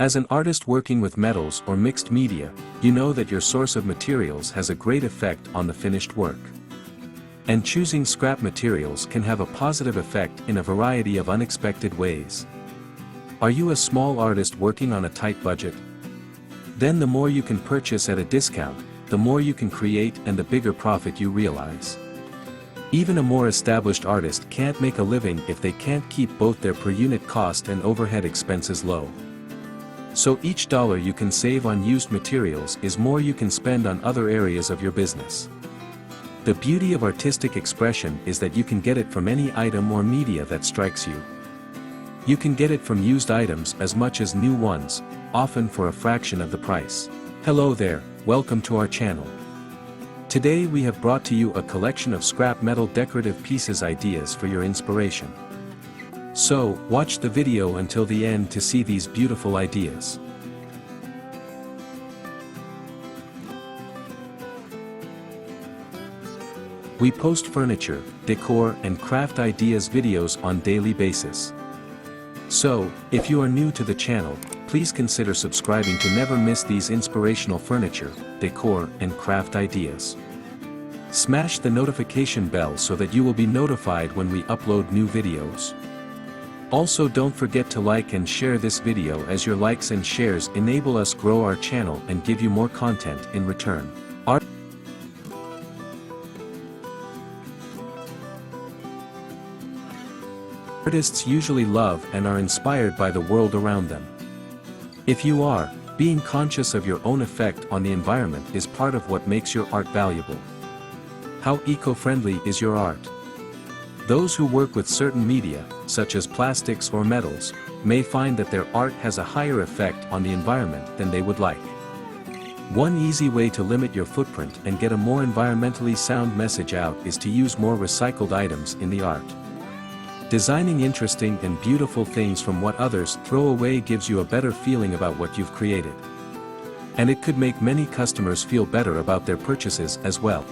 As an artist working with metals or mixed media, you know that your source of materials has a great effect on the finished work. And choosing scrap materials can have a positive effect in a variety of unexpected ways. Are you a small artist working on a tight budget? Then the more you can purchase at a discount, the more you can create and the bigger profit you realize. Even a more established artist can't make a living if they can't keep both their per unit cost and overhead expenses low. So each dollar you can save on used materials is more you can spend on other areas of your business. The beauty of artistic expression is that you can get it from any item or media that strikes you. You can get it from used items as much as new ones, often for a fraction of the price. Hello there, welcome to our channel. Today we have brought to you a collection of scrap metal decorative pieces ideas for your inspiration. So, watch the video until the end to see these beautiful ideas. We post furniture, decor and craft ideas videos on daily basis. So, if you are new to the channel, please consider subscribing to never miss these inspirational furniture, decor and craft ideas. Smash the notification bell so that you will be notified when we upload new videos. Also don't forget to like and share this video as your likes and shares enable us grow our channel and give you more content in return. Artists usually love and are inspired by the world around them. If you are, being conscious of your own effect on the environment is part of what makes your art valuable. How eco-friendly is your art? Those who work with certain media, such as plastics or metals, may find that their art has a higher effect on the environment than they would like. One easy way to limit your footprint and get a more environmentally sound message out is to use more recycled items in the art. Designing interesting and beautiful things from what others throw away gives you a better feeling about what you've created. And it could make many customers feel better about their purchases as well.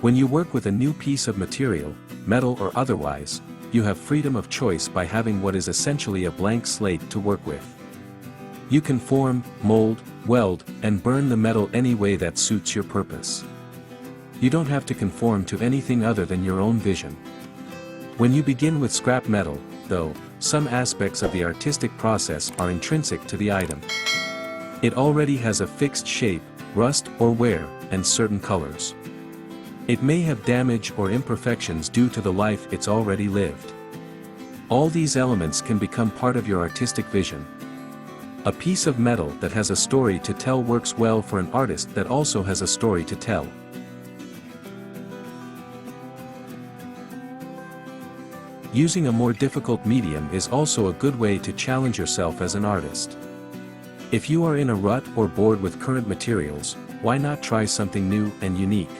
When you work with a new piece of material, metal or otherwise, you have freedom of choice by having what is essentially a blank slate to work with. You can form, mold, weld, and burn the metal any way that suits your purpose. You don't have to conform to anything other than your own vision. When you begin with scrap metal, though, some aspects of the artistic process are intrinsic to the item. It already has a fixed shape, rust or wear, and certain colors. It may have damage or imperfections due to the life it's already lived. All these elements can become part of your artistic vision. A piece of metal that has a story to tell works well for an artist that also has a story to tell. Using a more difficult medium is also a good way to challenge yourself as an artist. If you are in a rut or bored with current materials, why not try something new and unique?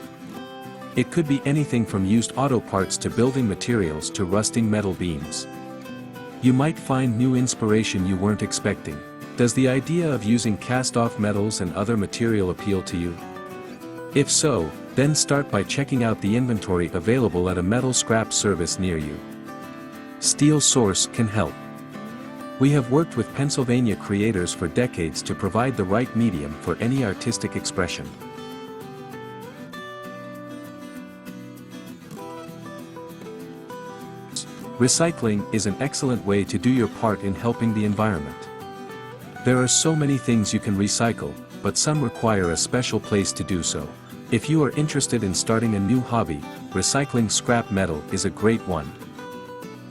It could be anything from used auto parts to building materials to rusting metal beams. You might find new inspiration you weren't expecting. Does the idea of using cast-off metals and other material appeal to you? If so, then start by checking out the inventory available at a metal scrap service near you. Steel Source can help. We have worked with Pennsylvania creators for decades to provide the right medium for any artistic expression. Recycling is an excellent way to do your part in helping the environment. There are so many things you can recycle, but some require a special place to do so. If you are interested in starting a new hobby, recycling scrap metal is a great one.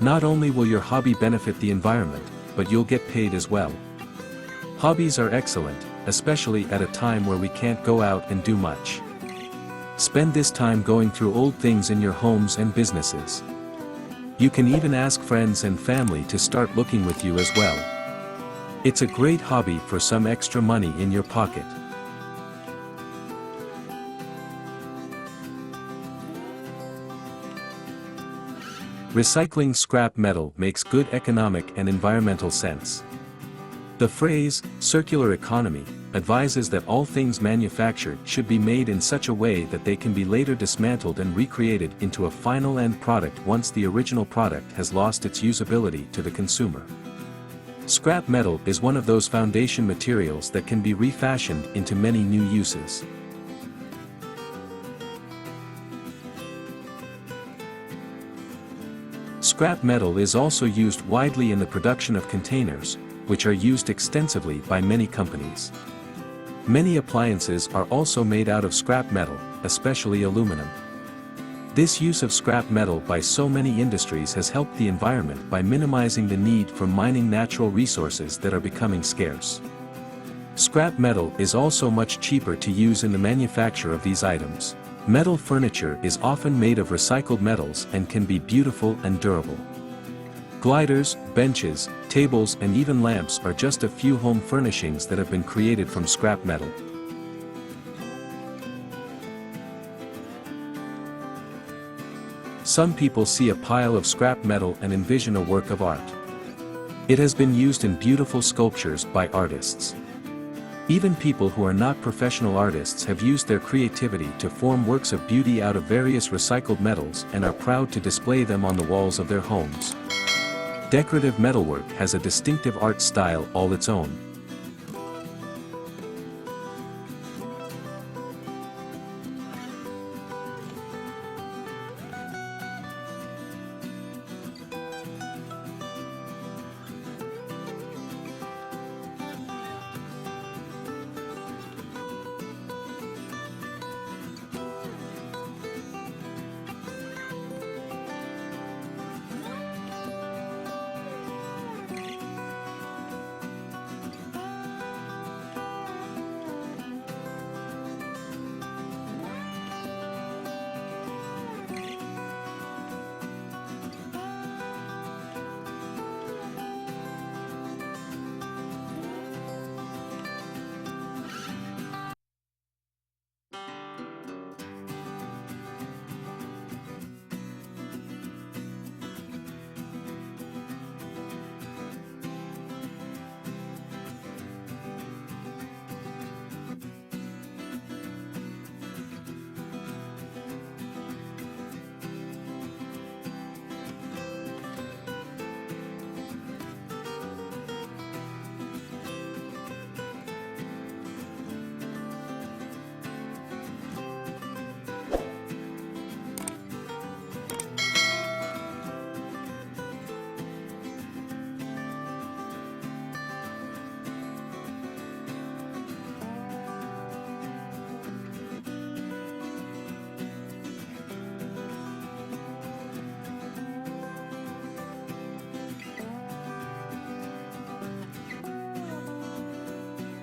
Not only will your hobby benefit the environment, but you'll get paid as well. Hobbies are excellent, especially at a time where we can't go out and do much. Spend this time going through old things in your homes and businesses. You can even ask friends and family to start looking with you as well. It's a great hobby for some extra money in your pocket. Recycling scrap metal makes good economic and environmental sense. The phrase, circular economy, advises that all things manufactured should be made in such a way that they can be later dismantled and recreated into a final end product once the original product has lost its usability to the consumer. Scrap metal is one of those foundation materials that can be refashioned into many new uses. Scrap metal is also used widely in the production of containers, which are used extensively by many companies. Many appliances are also made out of scrap metal, especially aluminum. This use of scrap metal by so many industries has helped the environment by minimizing the need for mining natural resources that are becoming scarce. Scrap metal is also much cheaper to use in the manufacture of these items. Metal furniture is often made of recycled metals and can be beautiful and durable. Gliders, benches, tables and even lamps are just a few home furnishings that have been created from scrap metal. Some people see a pile of scrap metal and envision a work of art. It has been used in beautiful sculptures by artists. Even people who are not professional artists have used their creativity to form works of beauty out of various recycled metals and are proud to display them on the walls of their homes. Decorative metalwork has a distinctive art style all its own.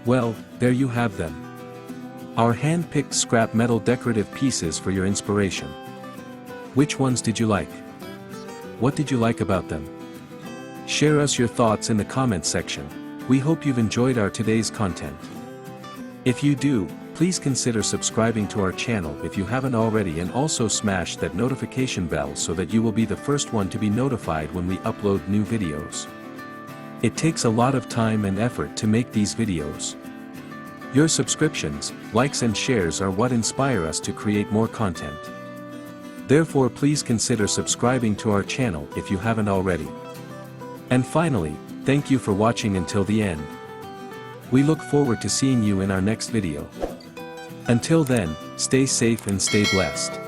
Well, there you have them. Our hand-picked scrap metal decorative pieces for your inspiration. Which ones did you like? What did you like about them? Share us your thoughts in the comments section. We hope you've enjoyed our today's content. If you do, please consider subscribing to our channel if you haven't already, and also smash that notification bell so that you will be the first one to be notified when we upload new videos. It takes a lot of time and effort to make these videos. Your subscriptions, likes and shares are what inspire us to create more content. Therefore, please consider subscribing to our channel if you haven't already. And finally, thank you for watching until the end. We look forward to seeing you in our next video. Until then, stay safe and stay blessed.